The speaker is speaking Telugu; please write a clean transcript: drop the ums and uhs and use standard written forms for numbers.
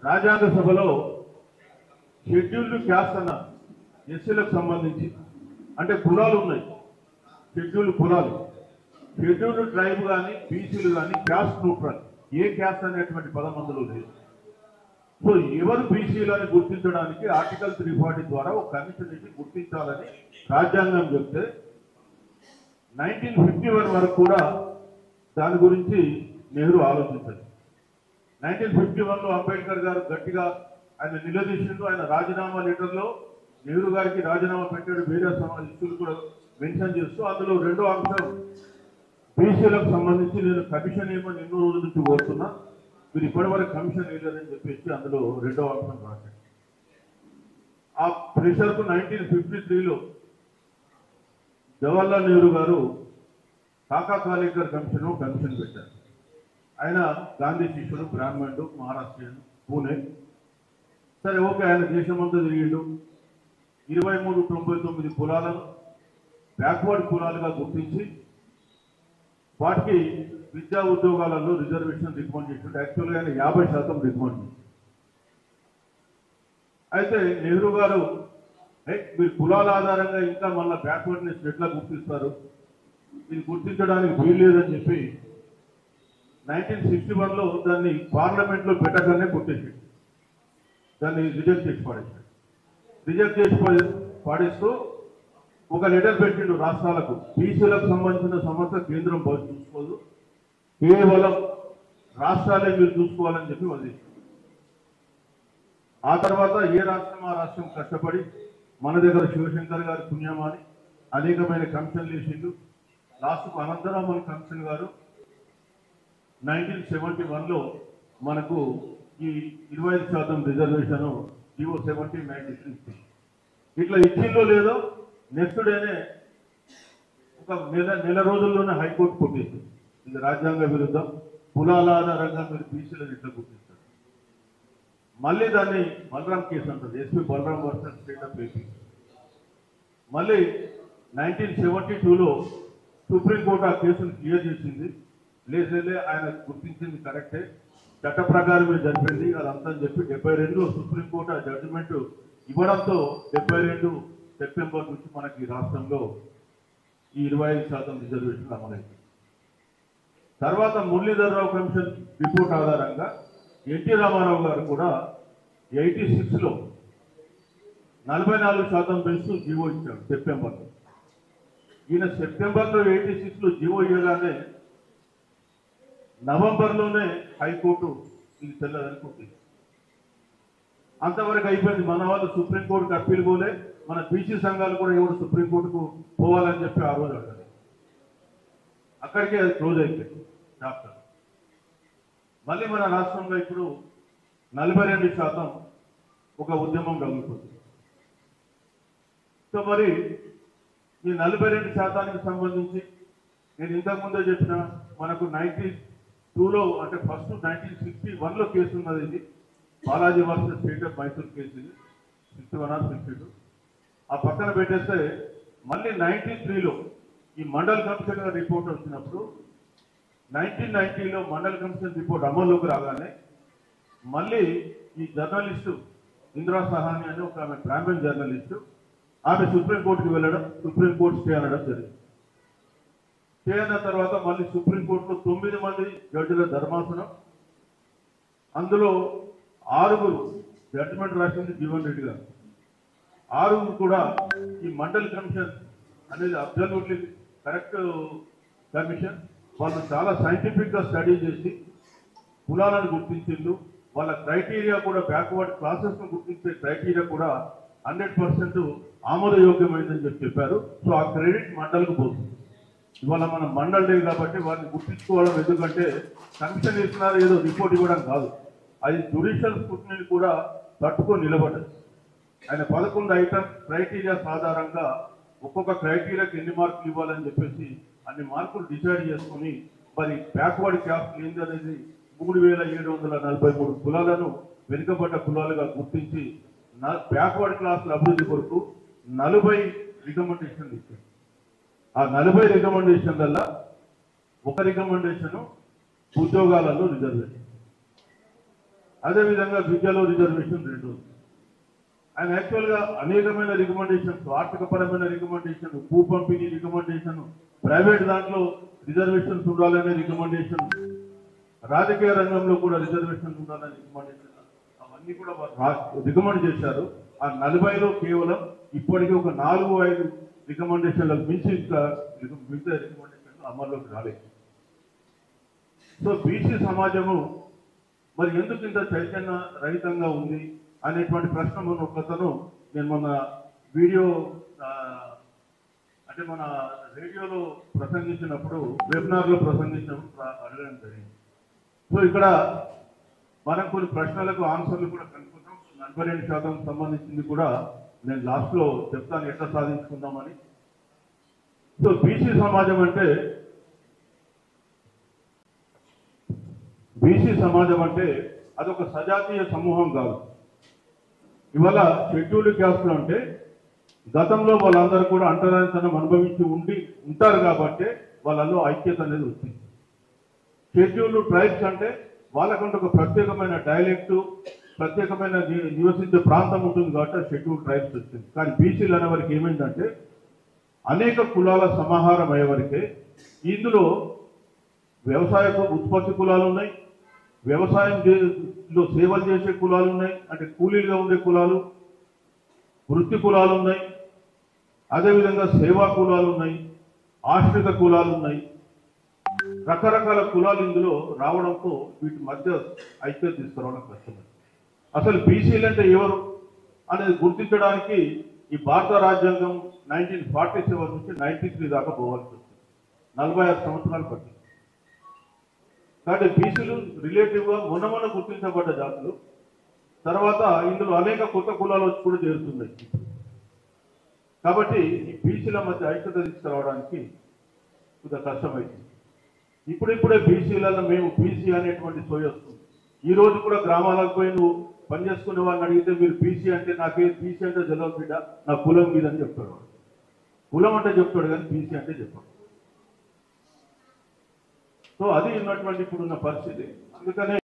రాజ్యాంగ సభలో షెడ్యూల్డ్ క్యాస్ట్ అన్న ఎస్సీలకు సంబంధించి అంటే కులాలు ఉన్నాయి, షెడ్యూల్డ్ కులాలు, షెడ్యూల్డ్ ట్రైబ్ కానీ బీసీలు కానీ క్యాస్ట్ న్యూట్రల్, ఏ క్యాస్ట్ అనేటువంటి పదం అందులో లేదు. సో ఎవరు బీసీలని గుర్తించడానికి ఆర్టికల్ 340 ద్వారా ఒక కమిషన్ గుర్తించాలని రాజ్యాంగం చెప్తే 1951 వరకు కూడా దాని గురించి నెహ్రూ ఆలోచించారు. 1951లో అంబేద్కర్ గారు గట్టిగా ఆయన నిలదీసిండు. ఆయన రాజీనామా లెటర్లో నెహ్రూ గారికి రాజీనామా పెట్టాడు. వేరే ఇష్యూలు కూడా మెన్షన్ చేస్తూ అందులో రెండో అంశం బీసీలకు సంబంధించి నేను కమిషన్ ఏమని ఎన్నో రోజుల నుంచి కోరుతున్నా, మీరు ఇప్పటివరకు కమిషన్ వేయలేదని చెప్పేసి అందులో రెండో అంశం రాశాడు. ఆ ప్రెషర్కు 1953లో జవహర్లాల్ నెహ్రూ గారు కాకా కాలేకర్ కమిషన్ పెట్టారు. ఆయన గాంధీ శిష్యుడు, బ్రాహ్మణుడు, మహారాష్ట్రీయుడు, పూణే. సరే ఓకే, ఆయన దేశమంతా తిరిగిండు. 2399 కులాలను బ్యాక్వర్డ్ కులాలుగా గుర్తించి వాటికి విద్యా ఉద్యోగాలలో రిజర్వేషన్ రికమెండ్ చేసిండు. యాక్చువల్గా ఆయన 50% రికమెండ్ చేసిండు. అయితే నెహ్రూ గారు మీరు కులాల ఆధారంగా ఇంకా మళ్ళీ బ్యాక్వర్డ్నెస్ ఎట్లా గుర్తిస్తారు, ఇది గుర్తించడానికి వీలు లేదని చెప్పి 1961లో దాన్ని పార్లమెంట్లో పెట్టగానే కొట్టేసాడు. దాన్ని రిజెక్ట్ చేసి పాడేశాడు. రిజెక్ట్ చేసి పాడేస్తూ ఒక లెటర్ పెట్టిండు రాష్ట్రాలకు, బీసీలకు సంబంధించిన సమస్య కేంద్రం చూసుకోదు, కేవలం రాష్ట్రాలే మీరు చూసుకోవాలని చెప్పి వదిలేశారు. ఆ తర్వాత ఏ రాష్ట్రం ఆ రాష్ట్రం కష్టపడి మన దగ్గర శివశంకర్ గారు పుణ్యమాని అనేకమైన కమిషన్లు వేసిండు. లాస్ట్కు అనంతరామన్ కమిషన్ గారు 1971లో మనకు ఈ 25% రిజర్వేషన్ జీవో 1793 ఇట్లా ఇచ్చిందో లేదో నెక్స్ట్ డేనే ఒక నెల రోజుల్లోనే హైకోర్టు కొట్టేసింది. ఇది రాజ్యాంగ విరుద్ధం, కులాల ఆధారంగా మీరు బీసీలను ఇట్లా గుర్తిస్తారు. మళ్ళీ దాన్ని బలరాం కేసు అంటారు, SP Balaram versus State of AP. మళ్ళీ 1972లో సుప్రీంకోర్టు ఆ కేసును క్లియర్ చేసింది. లేదే ఆయన గుర్తించింది కరెక్టే, చట్ట ప్రకారమే జరిపింది అదంతా అని చెప్పి 72లో సుప్రీంకోర్టు ఆ జడ్జిమెంట్ ఇవ్వడంతో 72 సెప్టెంబర్ నుంచి మనకి రాష్ట్రంలో ఈ 25% రిజర్వేషన్ అమలైంది. తర్వాత మురళీధర్రావు కమిషన్ రిపోర్ట్ ఆధారంగా ఎన్టీ రామారావు గారు కూడా 86లో 44% పెంచుతూ జీవో ఇచ్చాడు సెప్టెంబర్లో. ఈయన సెప్టెంబర్లో 86లో జీవో ఇవ్వగానే నవంబర్లోనే హైకోర్టు ఇది చెల్లదని కొట్టింది. అంతవరకు అయిపోయింది. మన వాళ్ళు సుప్రీంకోర్టుకు అప్పీల్ పోలే, మన బీసీ సంఘాలు కూడా ఎవరు సుప్రీంకోర్టుకు పోవాలని చెప్పి ఆ రోజు అడగలేదు. అక్కడికే అది క్లోజ్ అయిపోయింది చాప్టర్. మళ్ళీ మన రాష్ట్రంలో ఇప్పుడు 42% ఒక ఉద్యమం కలుగుతుంది. సో మరి ఈ 42%కి సంబంధించి నేను ఇంతకుముందే చెప్పిన మనకు 92లో అంటే ఫస్ట్ 1961లో కేసు ఉన్నది. ఇది Balaji versus State of Mysore case, ఇది 61 or 62. ఆ పక్కన పెట్టేస్తే మళ్ళీ 93లో ఈ మండల్ కమిషన్ రిపోర్ట్ వచ్చినప్పుడు 1990లో మండల్ కమిషన్ రిపోర్ట్ అమల్లోకి రాగానే మళ్ళీ ఈ జర్నలిస్టు ఇందిరా సహాని అని ఒక ఆమె బ్రాహ్మణ్ జర్నలిస్టు, ఆమె సుప్రీంకోర్టుకి వెళ్ళడం, సుప్రీంకోర్టు స్టే అనడం జరిగింది. స్టే అయిన తర్వాత మళ్ళీ సుప్రీంకోర్టులో 9 మంది జడ్జిల ధర్మాసనం, అందులో 6 జడ్జిమెంట్ రాసింది జీవన్ రెడ్డి గారు. 6 కూడా ఈ మండల్ కమిషన్ అనేది అబ్జల్యూట్లీ కరెక్ట్ కమిషన్. వాళ్ళు చాలా సైంటిఫిక్గా స్టడీ చేసి కులాలను గుర్తించిండు. వాళ్ళ క్రైటీరియా కూడా బ్యాక్వర్డ్ క్లాసెస్ను గుర్తించే క్రైటీరియా కూడా 100% ఆమోదయోగ్యమైందని చెప్పారు. సో ఆ క్రెడిట్ మండల్కు పోతుంది. ఇవాళ మనం మండల్ డే కాబట్టి వారిని గుర్తించుకోవడం, ఎందుకంటే కమిషన్ ఇస్తున్నారు ఏదో రిపోర్ట్ ఇవ్వడం కాదు, అది జ్యుడిషియల్ స్క్రూటినీ కూడా తట్టుకొని నిలబడ్డది. ఆయన 11 ఐటమ్ క్రైటీరియాస్ ఆధారంగా ఒక్కొక్క క్రైటీరియాకి ఎన్ని మార్కులు ఇవ్వాలని చెప్పేసి అన్ని మార్కులు డిసైడ్ చేసుకుని మరి బ్యాక్వర్డ్ క్యాస్ట్ ఏంది అనేది 3743 కులాలను వెనుకబడ్డ కులాలుగా గుర్తించి బ్యాక్వర్డ్ క్లాసుల అభివృద్ధి కొరకు 40 రికమెండేషన్లు ఇచ్చారు. ఆ 40 రికమెండేషన్లలో ఒక రికమెండేషన్ ఉద్యోగాలలో రిజర్వేషన్. అదేవిధంగా విద్యలో రిజర్వేషన్ 2. ఆయన యాక్చువల్గా అనేకమైన రికమెండేషన్స్, ఆర్థికపరమైన రికమెండేషన్, భూ పంపిణీ రికమెండేషన్, ప్రైవేట్ దాంట్లో రిజర్వేషన్స్ ఉండాలనే రికమెండేషన్, రాజకీయ రంగంలో కూడా రిజర్వేషన్స్ ఉండాలనే రికమెండేషన్, అవన్నీ కూడా రికమెండ్ చేశారు. ఆ 40లో కేవలం ఇప్పటికీ ఒక 4-5 రికమెండేషన్లకు మించి ఇంకా మిగతా రికమెండేషన్లు అమల్లోకి రాలేదు. సో బీసీ సమాజము మరి ఎందుకు ఇంత చైతన్య రహితంగా ఉంది అనేటువంటి ప్రశ్న ఒకతను నేను మొన్న వీడియో అంటే మన రేడియోలో ప్రసంగించినప్పుడు, వెబినార్లో ప్రసంగించినప్పుడు అడగడం జరిగింది. సో ఇక్కడ మనం కొన్ని ప్రశ్నలకు ఆన్సర్లు కూడా కనుక్కుంటాం. 42% సంబంధించింది కూడా నేను లాస్ట్లో చెప్తాను ఎట్లా సాధించుకుందామని. సో బీసీ సమాజం అంటే అదొక సజాతీయ సమూహం కాదు. ఇవాళ షెడ్యూల్డ్ క్యాస్ట్లు అంటే గతంలో వాళ్ళందరూ కూడా అంటరానితనం అనుభవించి ఉంటారు కాబట్టి వాళ్ళలో ఐక్యత అనేది వచ్చింది. షెడ్యూల్డ్ ట్రైబ్స్ అంటే వాళ్ళకంటే ఒక ప్రత్యేకమైన డైలెక్టు, ప్రత్యేకమైన నివసించే ప్రాంతం ఉంటుంది కాబట్టి షెడ్యూల్డ్ ట్రైబ్స్ వచ్చింది. కానీ బీసీలు అనే వారికి ఏమైందంటే అనేక కులాల సమాహారం అయ్యేవరకే ఇందులో వ్యవసాయ ఉత్పత్తి కులాలు ఉన్నాయి, వ్యవసాయంలో సేవలు చేసే కులాలు ఉన్నాయి, అంటే కూలీలుగా ఉండే కులాలు, వృత్తి కులాలు ఉన్నాయి, అదేవిధంగా సేవా కులాలు ఉన్నాయి, ఆశ్రిత కులాలు ఉన్నాయి. రకరకాల కులాలు ఇందులో రావడంతో వీటి మధ్య ఐక్యత తీసుకురావడం కష్టమే. అసలు బీసీలు అంటే ఎవరు అనేది గుర్తించడానికి ఈ భారత రాజ్యాంగం 1947 నుంచి 93 దాకా పోవాల్సి వచ్చింది. 46 సంవత్సరాలు పట్టింది. కాబట్టి బీసీలు రిలేటివ్గా మొన్న గుర్తించబడ్డ జాతులు. తర్వాత ఇందులో అనేక కొత్త కులాలు వచ్చి కూడా చేరుతున్నాయి. కాబట్టి ఈ బీసీల మధ్య ఐక్యత తీసుకురావడానికి కొంత కష్టమైంది. ఇప్పుడిప్పుడే బీసీలలో మేము బీసీ అనేటువంటి సోయి వస్తుంది. ఈ రోజు కూడా గ్రామాలకు పోయి నువ్వు పనిచేసుకునే వాళ్ళని అడిగితే మీరు బీసీ అంటే నాకే బీసీ అంటే జలవ బిడ్డ, నా కులం మీద అని చెప్తాడు. కులం అంటే చెప్తాడు కానీ బీసీ అంటే చెప్పాడు. సో అది ఉన్నటువంటి ఇప్పుడున్న పరిస్థితి. అందుకనే